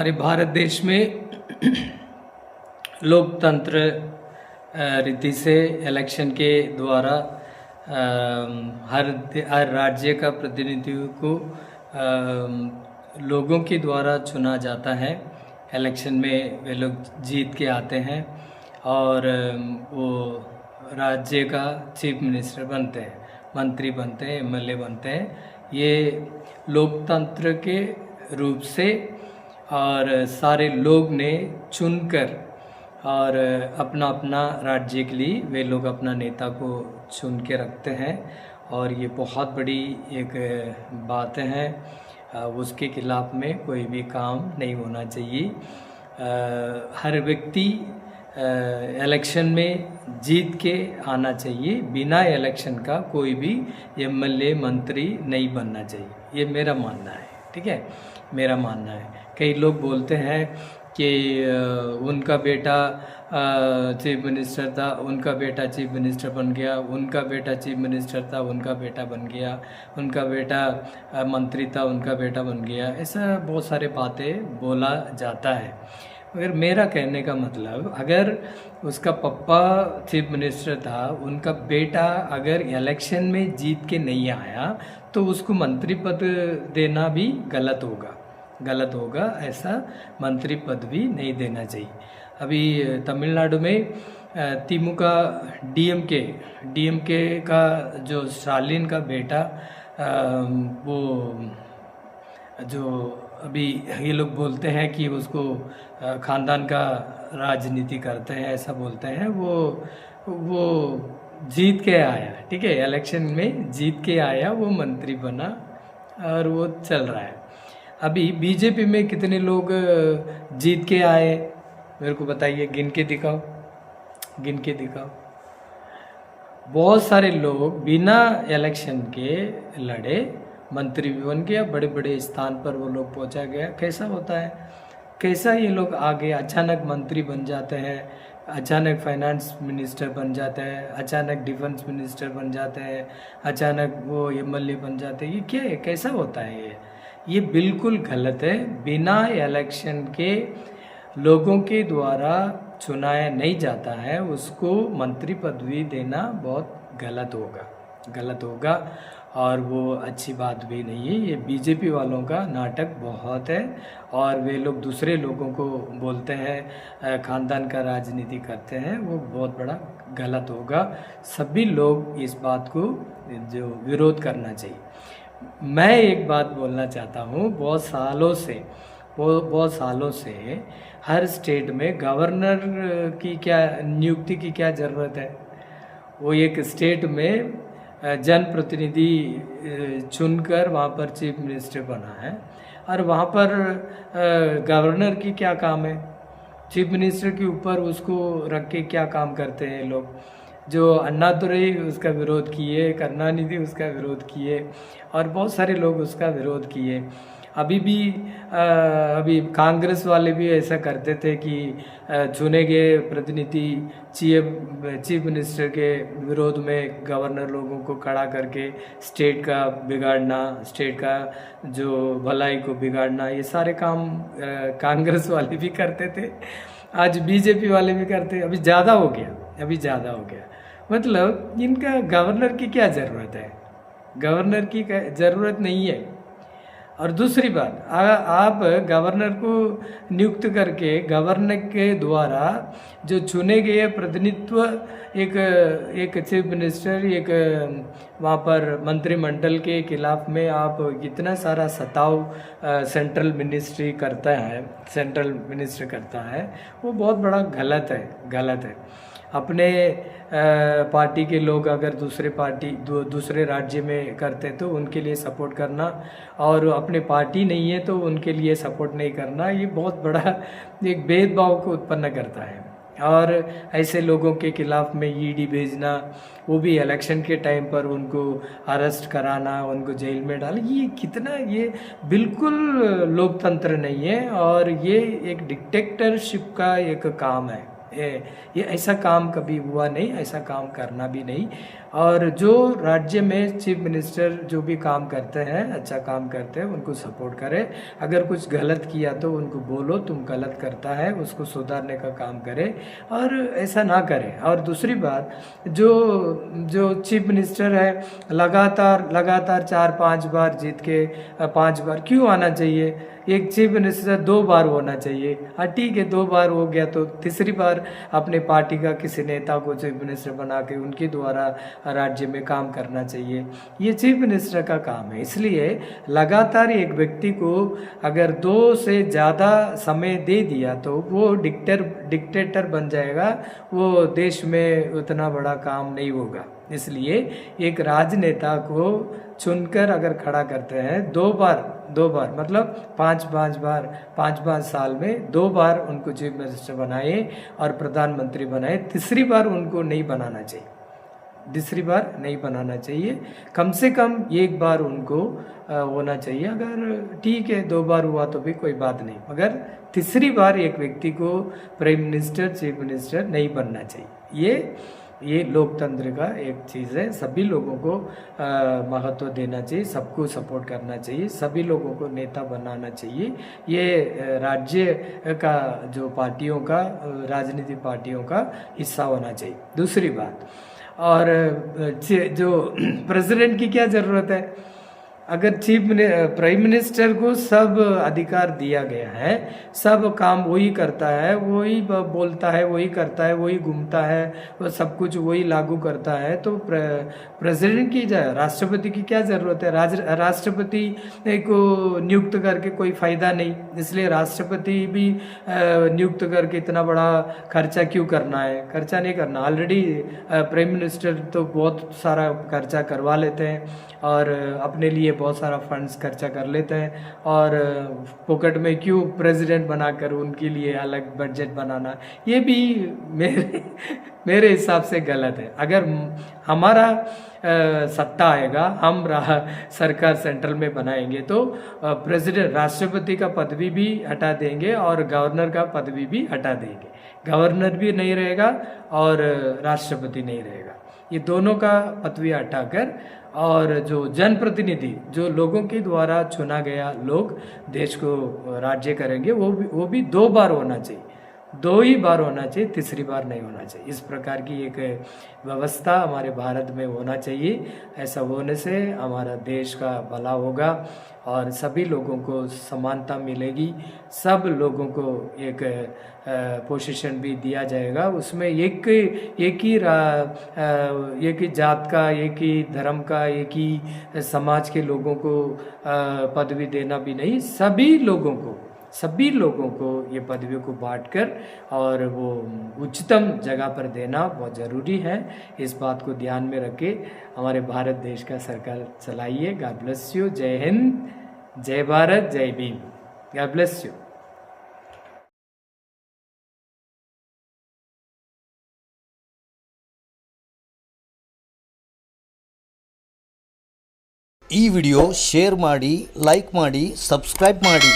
हमारे भारत देश में लोकतंत्र रीति से इलेक्शन के द्वारा हर राज्य का प्रतिनिधियों को लोगों के द्वारा चुना जाता है। इलेक्शन में वे लोग जीत के आते हैं और वो राज्य का चीफ मिनिस्टर बनते हैं, मंत्री बनते हैं, एमएलए बनते हैं। ये लोकतंत्र के रूप से और सारे लोग ने चुनकर और अपना अपना राज्य के लिए वे लोग अपना नेता को चुन के रखते हैं और ये बहुत बड़ी एक बात है। उसके खिलाफ में कोई भी काम नहीं होना चाहिए। हर व्यक्ति इलेक्शन में जीत के आना चाहिए। बिना इलेक्शन का कोई भी एमएलए मंत्री नहीं बनना चाहिए। ये मेरा मानना है, ठीक है, मेरा मानना है। कई लोग बोलते हैं कि उनका बेटा चीफ मिनिस्टर था, उनका बेटा चीफ मिनिस्टर बन गया, उनका बेटा चीफ मिनिस्टर था, उनका बेटा बन गया, उनका बेटा मंत्री था, उनका बेटा बन गया। ऐसा बहुत सारे बातें बोला जाता है। मगर मेरा कहने का मतलब, अगर उसका पप्पा चीफ मिनिस्टर था, उनका बेटा अगर इलेक्शन में जीत के नहीं आया तो उसको मंत्री पद देना भी गलत होगा। ऐसा मंत्री पद भी नहीं देना चाहिए। अभी तमिलनाडु में तिमुका डीएमके का जो स्टालिन का बेटा, वो जो अभी ये लोग बोलते हैं कि उसको खानदान का राजनीति करते हैं, ऐसा बोलते हैं। वो जीत के आया, ठीक है, इलेक्शन में जीत के आया, वो मंत्री बना और वो चल रहा है। अभी बीजेपी में कितने लोग जीत के आए, मेरे को बताइए, गिन के दिखाओ। बहुत सारे लोग बिना इलेक्शन के लड़े मंत्री भी बन गया, बड़े बड़े स्थान पर वो लोग पहुंचा गया। कैसा होता है, कैसा ये लोग आगे अचानक मंत्री बन जाते हैं, अचानक फाइनेंस मिनिस्टर बन जाते हैं, अचानक डिफेंस मिनिस्टर बन जाते हैं, अचानक वो एमएलए बन जाते हैं। ये क्या है, कैसा होता है ये बिल्कुल गलत है। बिना इलेक्शन के लोगों के द्वारा चुनाया नहीं जाता है, उसको मंत्री पदवी देना बहुत गलत होगा और वो अच्छी बात भी नहीं है। ये बीजेपी वालों का नाटक बहुत है और वे लोग दूसरे लोगों को बोलते हैं खानदान का राजनीति करते हैं, वो बहुत बड़ा गलत होगा। सभी लोग इस बात को जो विरोध करना चाहिए। मैं एक बात बोलना चाहता हूँ, बहुत सालों से हर स्टेट में गवर्नर की क्या नियुक्ति की क्या ज़रूरत है। वो एक स्टेट में जनप्रतिनिधि चुनकर वहाँ पर चीफ मिनिस्टर बना है और वहाँ पर गवर्नर की क्या काम है। चीफ मिनिस्टर के ऊपर उसको रख के क्या काम करते हैं लोग। जो अन्नादुरई उसका विरोध किए, करुणानिधि उसका विरोध किए और बहुत सारे लोग उसका विरोध किए। अभी कांग्रेस वाले भी ऐसा करते थे कि चुने गए प्रतिनिधि चीफ मिनिस्टर के विरोध में गवर्नर लोगों को खड़ा करके स्टेट का बिगाड़ना, स्टेट का जो भलाई को बिगाड़ना, ये सारे काम कांग्रेस वाले भी करते थे। आज बीजेपी वाले भी करते। अभी ज़्यादा हो गया। मतलब इनका गवर्नर की क्या ज़रूरत है, गवर्नर की ज़रूरत नहीं है। और दूसरी बात, आप गवर्नर को नियुक्त करके गवर्नर के द्वारा जो चुने गए प्रतिनिधित्व, एक चीफ मिनिस्टर, एक वहाँ पर मंत्रिमंडल के खिलाफ में आप इतना सारा सताव सेंट्रल मिनिस्टर करता है, वो बहुत बड़ा गलत है। अपने पार्टी के लोग अगर दूसरे राज्य में करते तो उनके लिए सपोर्ट करना, और अपने पार्टी नहीं है तो उनके लिए सपोर्ट नहीं करना, ये बहुत बड़ा एक भेदभाव को उत्पन्न करता है। और ऐसे लोगों के खिलाफ में ईडी भेजना, वो भी इलेक्शन के टाइम पर उनको अरेस्ट कराना, उनको जेल में डालना, ये बिल्कुल लोकतंत्र नहीं है और ये एक डिक्टेटरशिप का एक काम है। ये ऐसा काम कभी हुआ नहीं, ऐसा काम करना भी नहीं। और जो राज्य में चीफ मिनिस्टर जो भी काम करते हैं, अच्छा काम करते हैं, उनको सपोर्ट करें। अगर कुछ गलत किया तो उनको बोलो तुम गलत करता है, उसको सुधारने का काम करें और ऐसा ना करें। और दूसरी बात, जो चीफ मिनिस्टर है लगातार 4-5 बार जीत के 5 बार क्यों आना चाहिए? एक चीफ मिनिस्टर 2 बार होना चाहिए। हाँ ठीक है, 2 बार हो गया तो तीसरी बार अपने पार्टी का किसी नेता को चीफ मिनिस्टर बना के उनके द्वारा राज्य में काम करना चाहिए। ये चीफ मिनिस्टर का काम है। इसलिए लगातार एक व्यक्ति को अगर 2 से ज़्यादा समय दे दिया तो वो डिक्टेटर बन जाएगा, वो देश में उतना बड़ा काम नहीं होगा। इसलिए एक राजनेता को चुनकर अगर खड़ा करते हैं 2 बार मतलब 5 साल में 2 बार उनको चीफ मिनिस्टर बनाए और प्रधानमंत्री बनाए, तीसरी बार उनको नहीं बनाना चाहिए। कम से कम 1 बार उनको होना चाहिए। अगर ठीक है 2 बार हुआ तो भी कोई बात नहीं, मगर तीसरी बार एक व्यक्ति को प्राइम मिनिस्टर चीफ मिनिस्टर नहीं बनना चाहिए। ये लोकतंत्र का एक चीज़ है। सभी लोगों को महत्व देना चाहिए, सबको सपोर्ट करना चाहिए, सभी लोगों को नेता बनाना चाहिए। ये राज्य का जो पार्टियों का राजनीतिक पार्टियों का हिस्सा होना चाहिए। दूसरी बात, और जो प्रेसिडेंट की क्या ज़रूरत है? अगर प्राइम मिनिस्टर को सब अधिकार दिया गया है, सब काम वही करता है, वही बोलता है, वही करता है, वही घूमता है, वो सब कुछ वही लागू करता है, तो प्रेसिडेंट की राष्ट्रपति की क्या ज़रूरत है? राष्ट्रपति को नियुक्त करके कोई फ़ायदा नहीं। इसलिए राष्ट्रपति भी नियुक्त करके इतना बड़ा खर्चा क्यों करना है? खर्चा नहीं करना। ऑलरेडी प्राइम मिनिस्टर तो बहुत सारा खर्चा करवा लेते हैं और अपने लिए बहुत सारा फंड्स खर्चा कर लेते हैं, और पॉकेट में क्यों प्रेसिडेंट बनाकर उनके लिए अलग बजट बनाना, ये भी मेरे हिसाब से गलत है। अगर हमारा सत्ता आएगा, हम सरकार सेंट्रल में बनाएंगे तो प्रेसिडेंट राष्ट्रपति का पदवी भी हटा देंगे और गवर्नर का पदवी भी हटा देंगे। गवर्नर भी नहीं रहेगा और राष्ट्रपति नहीं रहेगा। ये दोनों का पदवी हटाकर, और जो जनप्रतिनिधि, जो लोगों के द्वारा चुना गया लोग देश को राज्य करेंगे, वो भी 2 बार होना चाहिए। 2 ही बार होना चाहिए, तीसरी बार नहीं होना चाहिए। इस प्रकार की एक व्यवस्था हमारे भारत में होना चाहिए। ऐसा होने से हमारा देश का भला होगा और सभी लोगों को समानता मिलेगी, सब लोगों को एक पोजीशन भी दिया जाएगा। उसमें एक ही जात का, एक ही धर्म का, एक ही समाज के लोगों को पदवी देना भी नहीं, सभी लोगों को ये पदवियों को बांटकर और वो उच्चतम जगह पर देना बहुत ज़रूरी है। इस बात को ध्यान में रखे हमारे भारत देश का सरकार चलाइए। God bless you. जय हिंद, जय भारत, जय भीम। God bless you. ಈ ವಿಡಿಯೋ ಶೇರ್ ಮಾಡಿ, ಲೈಕ್ ಮಾಡಿ, ಸಬ್ಸ್ಕ್ರೈಬ್ ಮಾಡಿ.